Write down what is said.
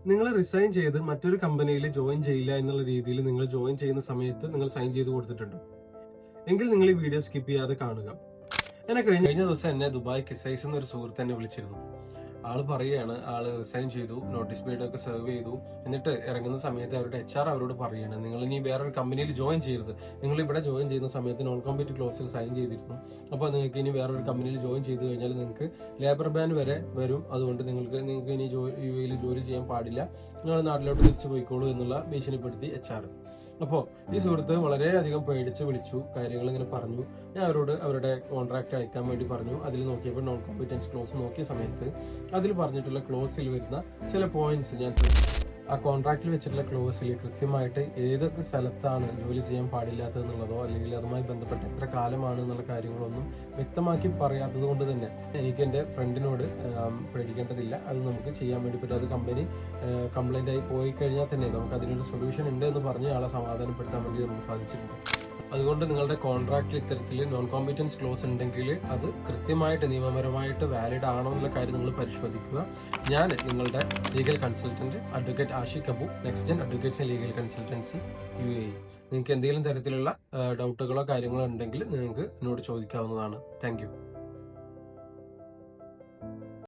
നിങ്ങൾ റിസൈൻ ചെയ്ത് മറ്റൊരു കമ്പനിയിൽ ജോയിൻ ചെയ്യില്ല എന്നുള്ള രീതിയിൽ നിങ്ങൾ ജോയിൻ ചെയ്യുന്ന സമയത്ത് നിങ്ങൾ സൈൻ ചെയ്ത് കൊടുത്തിട്ടുണ്ട് എങ്കിൽ നിങ്ങൾ ഈ വീഡിയോ സ്കിപ്പ് ചെയ്യാതെ കാണുക. എന്നെ കഴിഞ്ഞ ദിവസം എന്നെ ദുബായ് കിസൈസ് എന്നൊരു സുഹൃത്ത് എന്നെ വിളിച്ചിരുന്നു. ആള് പറയുകയാണ്, ആള് റിസൈൻ ചെയ്തു, നോട്ടീസ് പീരീഡ് ഒക്കെ സെർവ് ചെയ്തു. എന്നിട്ട് ഇറങ്ങുന്ന സമയത്ത് അവരുടെ HR അവരോട് പറയുകയാണ്, നിങ്ങൾ ഇനി വേറൊരു കമ്പനിയിൽ ജോയിൻ ചെയ്യരുത്. നിങ്ങൾ ഇവിടെ ജോയിൻ ചെയ്യുന്ന സമയത്ത് നോൺ കോമ്പറ്റ് ക്ലോസിൽ സൈൻ ചെയ്തിരുന്നു. അപ്പോൾ നിങ്ങൾക്ക് ഇനി വേറൊരു കമ്പനിയിൽ ജോയിൻ ചെയ്ത് കഴിഞ്ഞാൽ നിങ്ങൾക്ക് ലേബർ ബാൻ വരെ വരും. അതുകൊണ്ട് നിങ്ങൾക്ക് ഇനി UAE ജോലി ചെയ്യാൻ പാടില്ല, നിങ്ങൾ നാട്ടിലോട്ട് തിരിച്ചു പോയിക്കോളൂ എന്നുള്ള ഭീഷണിപ്പെടുത്തി HR. അപ്പോൾ ഈ സുഹൃത്ത് വളരെയധികം പേടിച്ച് വിളിച്ചു, കാര്യങ്ങൾ ഇങ്ങനെ പറഞ്ഞു. ഞാൻ അവരോട് അവരുടെ കോൺട്രാക്ട് അയക്കാൻ വേണ്ടി പറഞ്ഞു. അതിൽ നോക്കിയപ്പോൾ നോൺ കോമ്പറ്റൻസ് ക്ലോസ് നോക്കിയ സമയത്ത് അതിൽ പറഞ്ഞിട്ടുള്ള ക്ലോസിൽ വരുന്ന ചില പോയിന്റ്സ് ഞാൻ ആ കോൺട്രാക്റ്റിൽ വെച്ചിട്ടുള്ള ക്ലോസിൽ കൃത്യമായിട്ട് ഏതൊക്കെ സ്ഥലത്താണ് ജോലി ചെയ്യാൻ പാടില്ലാത്തതെന്നുള്ളതോ അല്ലെങ്കിൽ അതുമായി ബന്ധപ്പെട്ട് എത്ര കാലമാണ് എന്നുള്ള കാര്യങ്ങളൊന്നും വ്യക്തമാക്കി പറയാത്തത് കൊണ്ട് തന്നെ എനിക്ക് എൻ്റെ ഫ്രണ്ടിനോട് പേടിക്കേണ്ടതില്ല, അത് നമുക്ക് ചെയ്യാൻ വേണ്ടി പറ്റും. അത് കമ്പനി കംപ്ലൈൻ്റ് ആയി പോയി കഴിഞ്ഞാൽ തന്നെ നമുക്ക് അതിനൊരു സൊല്യൂഷൻ ഉണ്ട് എന്ന് പറഞ്ഞ് ആളെ സമാധാനപ്പെടുത്താൻ വേണ്ടി നമുക്ക് സാധിച്ചിട്ടുണ്ട്. അതുകൊണ്ട് നിങ്ങളുടെ കോൺട്രാക്റ്റിൽ ഇത്തരത്തിൽ നോൺ കോമ്പറ്റൻസ് ക്ലോസ് ഉണ്ടെങ്കിൽ അത് കൃത്യമായിട്ട് നിയമപരമായിട്ട് വാലിഡ് ആണോ എന്നുള്ള കാര്യം നിങ്ങൾ പരിശോധിക്കുക. ഞാൻ നിങ്ങളുടെ legal consultant advocate Ashiq Abu, next gen advocates and legal consultancy UAE. നിങ്ങൾക്ക് എന്തെങ്കിലും തരത്തിലുള്ള ഡൗട്ടുകളോ കാര്യങ്ങളോ ഉണ്ടെങ്കിൽ നിങ്ങൾക്ക് എന്നോട് ചോദിക്കാവുന്നതാണ്. Thank U.